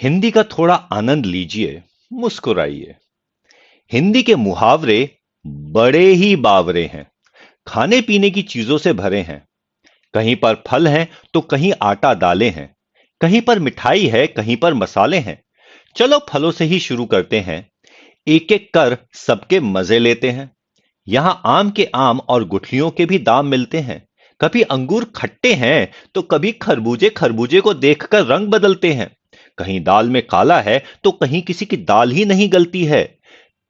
हिंदी का थोड़ा आनंद लीजिए, मुस्कुराइए। हिंदी के मुहावरे बड़े ही बावरे हैं। खाने पीने की चीजों से भरे हैं। कहीं पर फल हैं तो कहीं आटा दालें हैं। कहीं पर मिठाई है, कहीं पर मसाले हैं। चलो फलों से ही शुरू करते हैं। एक एक कर सबके मजे लेते हैं। यहां आम के आम और गुठलियों के भी दाम मिलते हैं। कभी अंगूर खट्टे हैं तो कभी खरबूजे खरबूजे को देखकर रंग बदलते हैं। कहीं दाल में काला है तो कहीं किसी की दाल ही नहीं गलती है।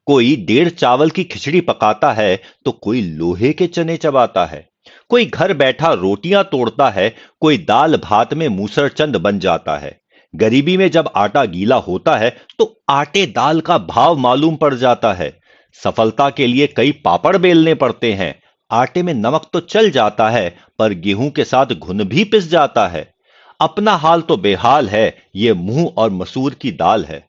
कोई डेढ़ चावल की खिचड़ी पकाता है तो कोई लोहे के चने चबाता है। कोई घर बैठा रोटियां तोड़ता है, कोई दाल भात में मूसरचंद बन जाता है। गरीबी में जब आटा गीला होता है तो आटे दाल का भाव मालूम पड़ जाता है। सफलता के लिए कई पापड़ बेलने पड़ते हैं। आटे में नमक तो चल जाता है, पर गेहूं के साथ घुन भी पिस जाता है। अपना हाल तो बेहाल है, ये मुंह और मसूर की दाल है।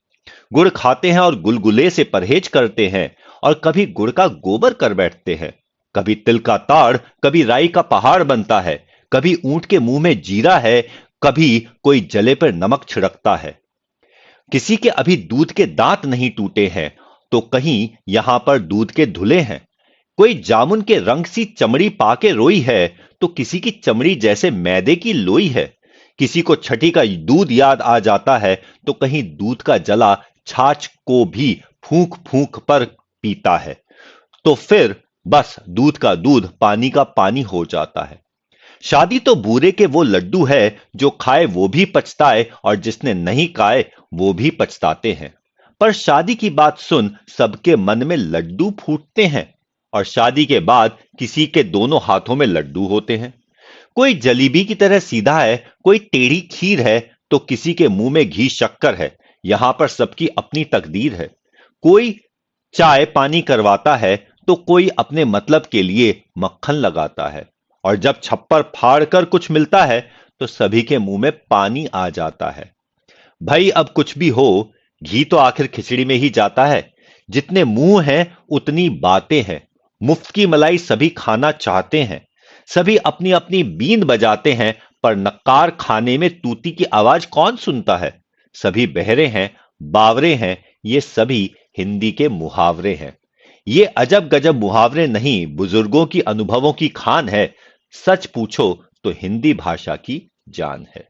गुड़ खाते हैं और गुलगुले से परहेज करते हैं, और कभी गुड़ का गोबर कर बैठते हैं। कभी तिल का ताड़, कभी राई का पहाड़ बनता है। कभी ऊंट के मुंह में जीरा है, कभी कोई जले पर नमक छिड़कता है। किसी के अभी दूध के दांत नहीं टूटे हैं, तो कहीं यहां पर दूध के धुले हैं। कोई जामुन के रंग सी चमड़ी पाके रोई है, तो किसी की चमड़ी जैसे मैदे की लोई है। किसी को छठी का दूध याद आ जाता है, तो कहीं दूध का जला छाछ को भी फूंक फूंक पर पीता है। तो फिर बस दूध का दूध, पानी का पानी हो जाता है। शादी तो बूरे के वो लड्डू है, जो खाए वो भी पछताए और जिसने नहीं खाए वो भी पछताते हैं। पर शादी की बात सुन सबके मन में लड्डू फूटते हैं। और शादी के बाद किसी के दोनों हाथों में लड्डू होते हैं। कोई जलेबी की तरह सीधा है, कोई टेढ़ी खीर है, तो किसी के मुंह में घी शक्कर है। यहां पर सबकी अपनी तकदीर है। कोई चाय पानी करवाता है, तो कोई अपने मतलब के लिए मक्खन लगाता है। और जब छप्पर फाड़ कर कुछ मिलता है, तो सभी के मुंह में पानी आ जाता है। भाई अब कुछ भी हो, घी तो आखिर खिचड़ी में ही जाता है। जितने मुंह हैं उतनी बातें हैं। मुफ्त की मलाई सभी खाना चाहते हैं। सभी अपनी अपनी बीन बजाते हैं, पर नक्कार खाने में तूती की आवाज कौन सुनता है। सभी बहरे हैं, बावरे हैं। ये सभी हिंदी के मुहावरे हैं। ये अजब गजब मुहावरे नहीं, बुजुर्गों की अनुभवों की खान है। सच पूछो तो हिंदी भाषा की जान है।